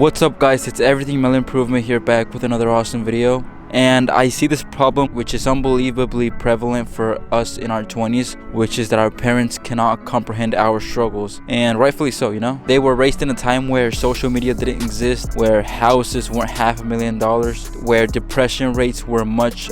What's up guys, it's Everything Mel Improvement here, back with another awesome video. And I see this problem which is unbelievably prevalent for us in our 20s, which is that our parents cannot comprehend our struggles, and rightfully so. They were raised in a time where social media didn't exist, where houses weren't $500,000, where depression rates were much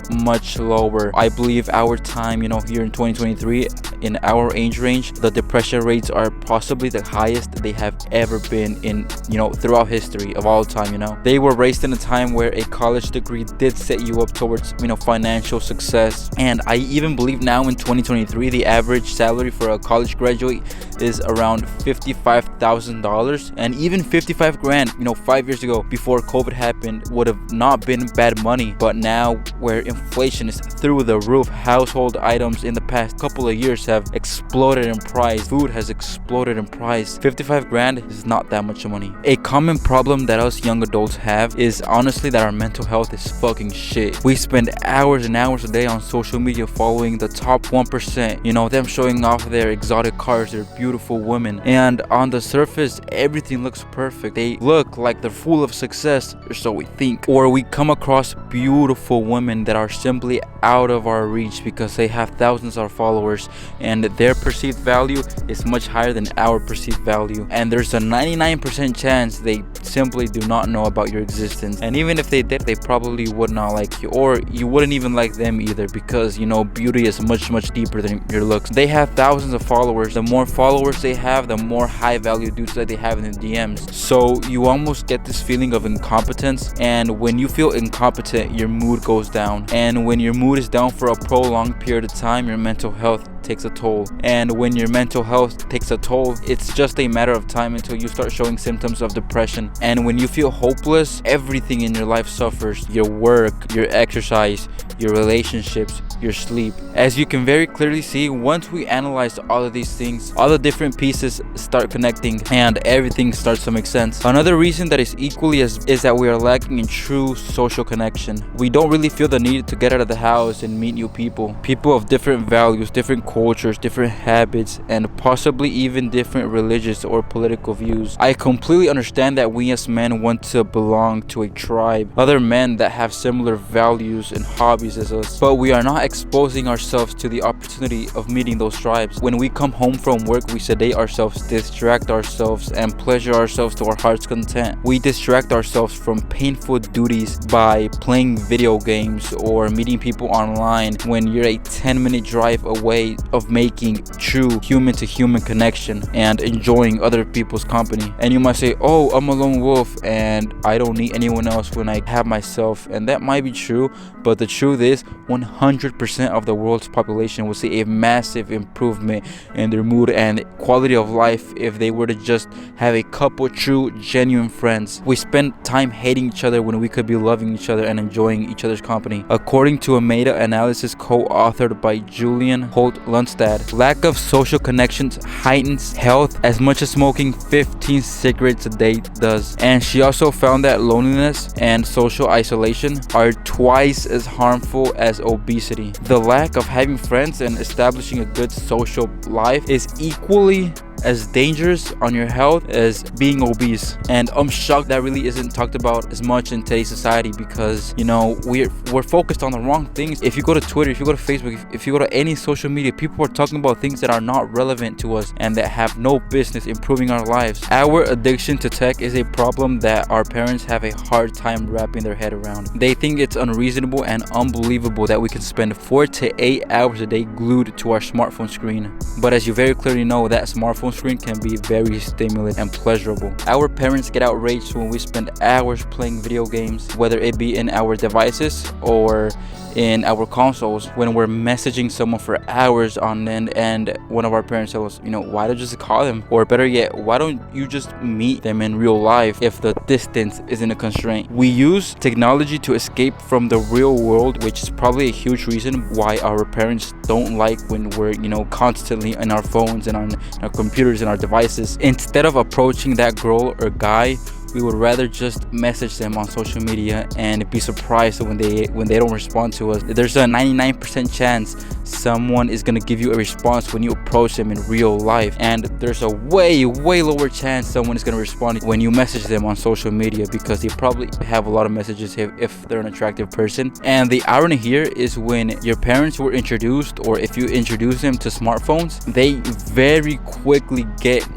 lower. I believe our time, here in 2023, in our age range, the depression rates are possibly the highest they have ever been in, throughout history of all time. They were raised in a time where a college degree did set you up towards financial success, and I even believe now in 2023 the average salary for a college graduate is around $55,000, and even 55 grand 5 years ago, before COVID happened, would have not been bad money. But now, where inflation is through the roof, household items in the past couple of years have exploded in price. Food has exploded in price. 55 grand is not that much money. A common problem that us young adults have is honestly that our mental health is fucking shit. We spend hours and hours a day on social media following the top 1%, them showing off their exotic cars, their beautiful women, and on the surface everything looks perfect. They look like they're full of success, or so we think. Or we come across beautiful women that are simply out of our reach because they have thousands of followers and their perceived value is much higher than our perceived value, and there's a 99% chance they simply do not know about your existence. And even if they did, they probably would not like you, or you wouldn't even like them either, because beauty is much deeper than your looks. They have thousands of followers. The more followers they have, the more high value dudes that they have in the DMs. So you almost get this feeling of incompetence, and when you feel incompetent, your mood goes down, and when your mood is down for a prolonged period of time, your mental health takes a toll. And when your mental health takes a toll, it's just a matter of time until you start showing symptoms of depression. And when you feel hopeless, everything in your life suffers: your work, your exercise, your relationships, your sleep. As you can very clearly see, once we analyze all of these things, all the different pieces start connecting and everything starts to make sense. Another reason that is equally is that we are lacking in true social connection. We don't really feel the need to get out of the house and meet new people of different values, different cultures, different habits, and possibly even different religious or political views. I completely understand that we as men want to belong to a tribe, other men that have similar values and hobbies as us, but we are not exposing ourselves to the opportunity of meeting those tribes. When we come home from work, we sedate ourselves, distract ourselves, and pleasure ourselves to our heart's content. We distract ourselves from painful duties by playing video games or meeting people online, when you're a 10-minute drive away of making true human-to-human connection and enjoying other people's company. And you might say, oh, I'm a lone wolf and I don't need anyone else when I have myself. And that might be true, but the truth is 100% of the world's population will see a massive improvement in their mood and quality of life if they were to just have a couple true, genuine friends. We spend time hating each other when we could be loving each other and enjoying each other's company. According to a meta-analysis co-authored by Julian Holt-Lundstad, lack of social connections heightens health as much as smoking 15 cigarettes a day does. And she also found that loneliness and social isolation are twice as harmful as obesity. The lack of having friends and establishing a good social life is equally as dangerous on your health as being obese. And I'm shocked that really isn't talked about as much in today's society, because we're focused on the wrong things. If you go to Twitter, if you go to Facebook, if you go to any social media, people are talking about things that are not relevant to us and that have no business improving our lives. Our addiction to tech is a problem that our parents have a hard time wrapping their head around. They think it's unreasonable and unbelievable that we can spend 4 to 8 hours a day glued to our smartphone screen. But as you very clearly know, that smartphone screen can be very stimulating and pleasurable. Our parents get outraged when we spend hours playing video games, whether it be in our devices or in our consoles, when we're messaging someone for hours on end, and one of our parents tells us, why don't you just call them? Or better yet, why don't you just meet them in real life if the distance isn't a constraint? We use technology to escape from the real world, which is probably a huge reason why our parents don't like when we're constantly in our phones and on our computers and our devices. Instead of approaching that girl or guy, we would rather just message them on social media and be surprised when they don't respond to us. There's a 99% chance someone is going to give you a response when you approach them in real life, and there's a way lower chance someone is going to respond when you message them on social media, because they probably have a lot of messages if they're an attractive person. And the irony here is when your parents were introduced, or if you introduce them to smartphones, they very quickly get,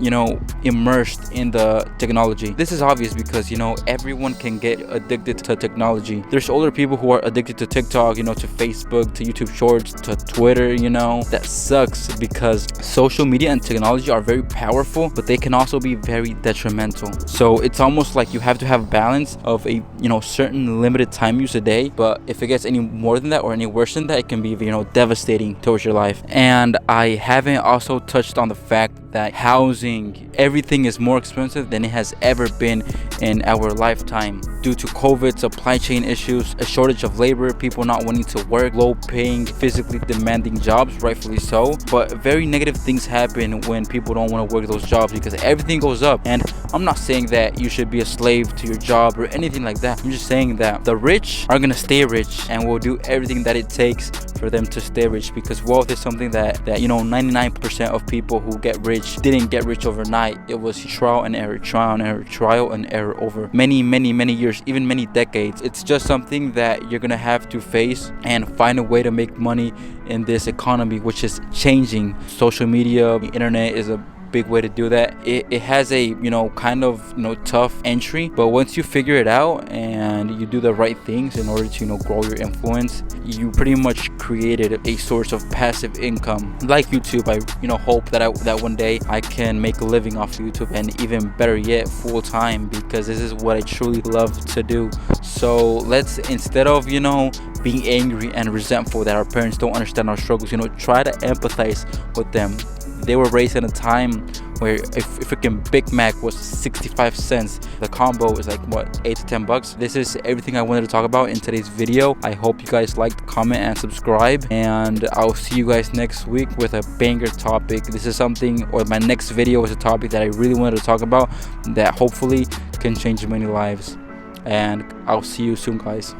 immersed in the technology. This is obvious because, everyone can get addicted to technology. There's older people who are addicted to TikTok, to Facebook, to YouTube Shorts, to Twitter. That sucks, because social media and technology are very powerful, but they can also be very detrimental. So it's almost like you have to have balance of a certain limited time use a day, but if it gets any more than that or any worse than that, it can be devastating towards your life. And I haven't also touched on the fact that housing, everything is more expensive than it has ever been in our lifetime due to COVID, supply chain issues, a shortage of labor, people not wanting to work, low paying, physically demanding jobs, rightfully so. But very negative things happen when people don't want to work those jobs, because everything goes up. And I'm not saying that you should be a slave to your job or anything like that. I'm just saying that the rich are gonna stay rich and will do everything that it takes for them to stay rich, because wealth is something that 99% of people who get rich didn't get rich overnight. It was trial and error over many years, even many decades. It's just something that you're gonna have to face and find a way to make money in this economy, which is changing. Social media, the internet is a big way to do that. It has a kind of tough entry, but once you figure it out and you do the right things in order to grow your influence, you pretty much created a source of passive income like YouTube. I hope that one day I can make a living off of YouTube, and even better yet, full time, because this is what I truly love to do. So let's, instead of being angry and resentful that our parents don't understand our struggles, try to empathize with them. They were raised in a time where if a freaking Big Mac was 65 cents, the combo is like what, $8 to $10. This is everything I wanted to talk about in today's video. I hope you guys liked, comment, and subscribe, and I'll see you guys next week with a banger topic. This is something, or my next video is a topic that I really wanted to talk about that hopefully can change many lives. And I'll see you soon, guys.